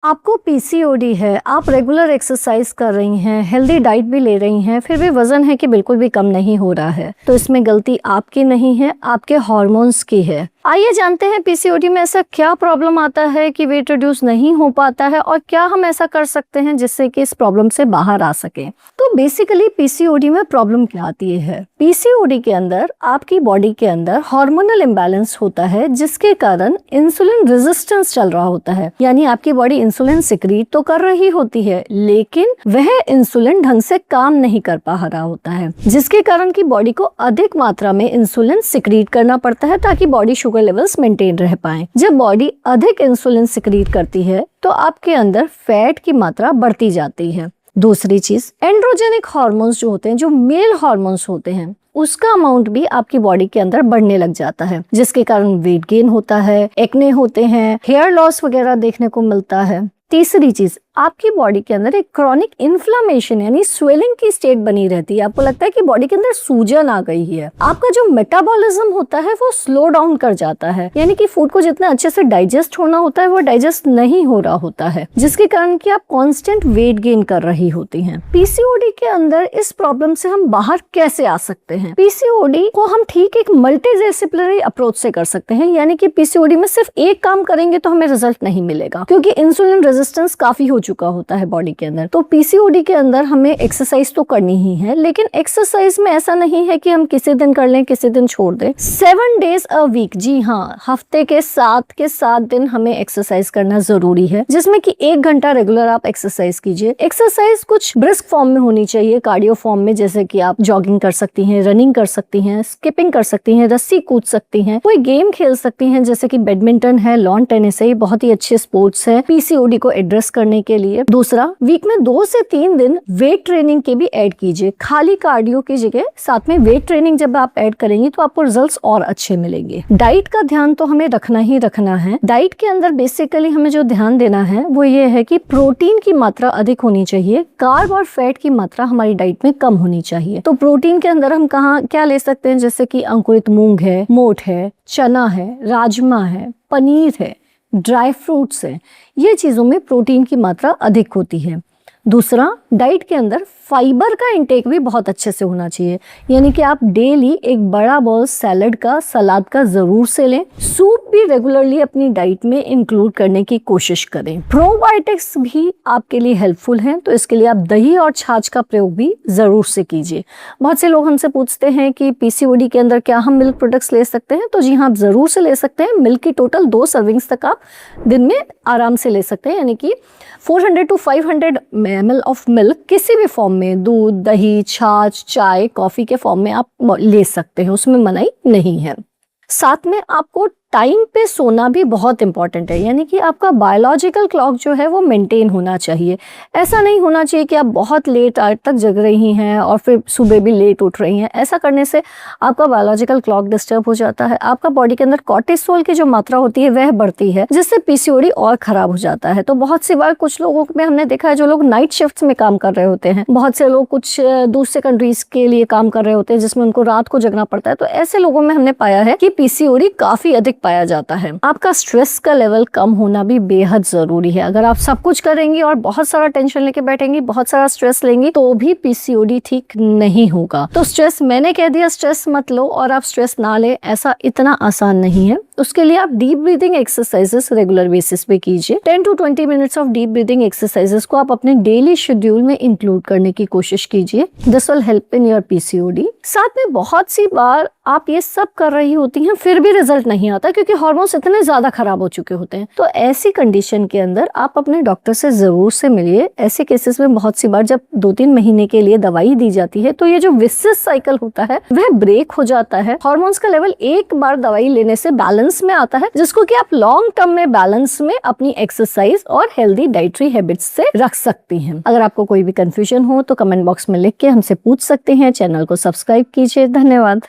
आपको पीसीओडी है, आप रेगुलर एक्सरसाइज कर रही हैं, हेल्दी डाइट भी ले रही हैं, फिर भी वजन है कि बिल्कुल भी कम नहीं हो रहा है, तो इसमें गलती आपकी नहीं है, आपके हार्मोन्स की है। आइए जानते हैं पीसीओडी में ऐसा क्या प्रॉब्लम आता है कि वेट रिड्यूस नहीं हो पाता है और क्या हम ऐसा कर सकते हैं जिससे कि इस प्रॉब्लम से बाहर आ सके। तो बेसिकली पीसीओडी में प्रॉब्लम क्या आती है? पीसीओडी के अंदर आपकी बॉडी के अंदर हार्मोनल इम्बैलेंस होता है, जिसके कारण इंसुलिन रेजिस्टेंस चल रहा होता है। यानी आपकी बॉडी इंसुलिन सिक्रीट तो कर रही होती है, लेकिन वह इंसुलिन ढंग से काम नहीं कर पा रहा होता है, जिसके कारण की बॉडी को अधिक मात्रा में इंसुलिन सिक्रीट करना पड़ता है ताकि बॉडी शुगर लेवल्स मेंटेन रह पाए। जब बॉडी अधिक इंसुलिन सिक्रीट करती है तो आपके अंदर फैट की मात्रा बढ़ती जाती है। दूसरी चीज, एंड्रोजेनिक हार्मोन्स जो होते हैं, जो मेल हार्मोन्स होते हैं, उसका अमाउंट भी आपकी बॉडी के अंदर बढ़ने लग जाता है, जिसके कारण वेट गेन होता है, एक्ने होते हैं, हेयर लॉस वगैरह देखने को मिलता है। तीसरी चीज, आपकी बॉडी के अंदर एक क्रॉनिक इन्फ्लामेशन यानी स्वेलिंग की स्टेट बनी रहती है। आपको लगता है कि बॉडी के अंदर सूजन आ गई है। आपका जो मेटाबॉलिज्म होता है वो स्लो डाउन कर जाता है, यानी कि फूड को जितना अच्छे से डाइजेस्ट होना होता है वो डाइजेस्ट नहीं हो रहा होता है, जिसके कारण कि आप कांस्टेंट वेट गेन कर रही होती हैं। पीसीओडी के अंदर इस प्रॉब्लम से हम बाहर कैसे आ सकते हैं? पीसीओडी को हम ठीक एक मल्टीडिसिप्लिनरी अप्रोच से कर सकते हैं, यानी कि पीसीओडी में सिर्फ एक काम करेंगे तो हमें रिजल्ट नहीं मिलेगा, क्योंकि इंसुलिन रेजिस्टेंस काफी हो चुका होता है बॉडी के अंदर। तो पीसीओडी के अंदर हमें एक्सरसाइज तो करनी ही है, लेकिन एक्सरसाइज में ऐसा नहीं है कि हम किसी दिन कर लें किसी दिन छोड़ दें। 7 days a week, जी हाँ, हफ्ते के 7 दिन हमें एक्सरसाइज करना जरूरी है, जिसमें कि 1 घंटा रेगुलर आप एक्सरसाइज कीजिए। एक्सरसाइज कुछ ब्रिस्क फॉर्म में होनी चाहिए, कार्डियो फॉर्म में, जैसे कि आप जॉगिंग कर सकती हैं, रनिंग कर सकती हैं, स्किपिंग कर सकती हैं, रस्सी कूद सकती हैं, कोई गेम खेल सकती हैं, जैसे कि बैडमिंटन है, लॉन टेनिस है, बहुत ही अच्छे स्पोर्ट्स है पीसीओडी को एड्रेस करने के लिए। दूसरा, वीक में 2 से 3 दिन वेट ट्रेनिंग के भी ऐड कीजिए। खाली कार्डियो की जगह साथ में वेट ट्रेनिंग जब आप ऐड करेंगे तो आपको रिजल्ट्स और अच्छे मिलेंगे। डाइट का ध्यान तो हमें रखना ही रखना है। डाइट के अंदर बेसिकली हमें जो ध्यान देना है वो ये है कि प्रोटीन की मात्रा अधिक होनी चाहिए, कार्ब और फैट की मात्रा हमारी डाइट में कम होनी चाहिए। तो प्रोटीन के अंदर हम कहाँ क्या ले सकते हैं, जैसे कि अंकुरित मूंग है, मोठ है, चना है, राजमा है, पनीर है, ड्राई फ्रूट्स है, ये चीजों में प्रोटीन की मात्रा अधिक होती है। दूसरा, डाइट के अंदर फाइबर का इंटेक भी बहुत अच्छे से होना चाहिए, यानी कि आप डेली एक बड़ा बाउल सैलड का, सलाद का जरूर से लें। सूप भी रेगुलरली अपनी डाइट में इंक्लूड करने की कोशिश करें। प्रोबायोटिक्स भी आपके लिए हेल्पफुल हैं, तो इसके लिए आप दही और छाछ का प्रयोग भी जरूर से कीजिए। बहुत से लोग हमसे पूछते हैं कि पीसीओडी के अंदर क्या हम मिल्क प्रोडक्ट्स ले सकते हैं? तो जी हाँ, आप जरूर से ले सकते हैं। मिल्क की टोटल 2 सर्विंग्स तक आप दिन में आराम से ले सकते हैं, यानी कि 400 to 500 ml ऑफ मिल्क किसी भी फॉर्म में, दूध, दही, छाछ, चाय, कॉफी के फॉर्म में आप ले सकते हैं, उसमें मनाही नहीं है। साथ में आपको टाइम पे सोना भी बहुत इंपॉर्टेंट है, यानी कि आपका बायोलॉजिकल क्लॉक जो है वो मेंटेन होना चाहिए। ऐसा नहीं होना चाहिए कि आप बहुत लेट आवर तक जग रही हैं और फिर सुबह भी लेट उठ रही हैं। ऐसा करने से आपका बायोलॉजिकल क्लॉक डिस्टर्ब हो जाता है, आपका बॉडी के अंदर कॉर्टिसोल की जो मात्रा होती है वह बढ़ती है, जिससे पीसीओडी और खराब हो जाता है। तो बहुत सी बार कुछ लोगों में हमने देखा है जो लोग नाइट शिफ्ट्स में काम कर रहे होते हैं, बहुत से लोग कुछ दूसरे कंट्रीज के लिए काम कर रहे होते हैं जिसमें उनको रात को जगना पड़ता है। तो ऐसे लोगों में हमने पाया है कि पीसीओडी काफी अधिक पाया जाता है। आपका स्ट्रेस का लेवल कम होना भी बेहद जरूरी है। अगर आप सब कुछ करेंगी और बहुत सारा टेंशन लेके बैठेंगी, बहुत सारा स्ट्रेस लेंगी, तो भी पीसीओडी ठीक नहीं होगा। तो स्ट्रेस, मैंने कह दिया स्ट्रेस मत लो और आप स्ट्रेस ना ले, ऐसा इतना आसान नहीं है। उसके लिए आप deep breathing exercises regular basis पे कीजिए। 10 to 20 minutes of deep breathing exercises को आप अपने डेली शेड्यूल में इंक्लूड करने की कोशिश कीजिए। This will help in your PCOD. साथ में बहुत सी बार आप ये सब कर रही होती हैं फिर भी रिजल्ट नहीं आता, क्योंकि हार्मोन्स इतने ज्यादा खराब हो चुके होते हैं। तो ऐसी कंडीशन के अंदर आप अपने डॉक्टर से जरूर से मिलिए। ऐसे केसेस में बहुत सी बार जब 2-3 महीने के लिए दवाई दी जाती है तो ये जो विसियस साइकिल होता है वह ब्रेक हो जाता है। हार्मोन्स का लेवल एक बार दवाई लेने से बैलेंस में आता है, जिसको कि आप लॉन्ग टर्म में बैलेंस में अपनी एक्सरसाइज और हेल्दी डाइटरी हैबिट्स से रख सकती हैं। अगर आपको कोई भी कंफ्यूजन हो तो कमेंट बॉक्स में लिख के हमसे पूछ सकते हैं। चैनल को सब्सक्राइब कीजिए। धन्यवाद।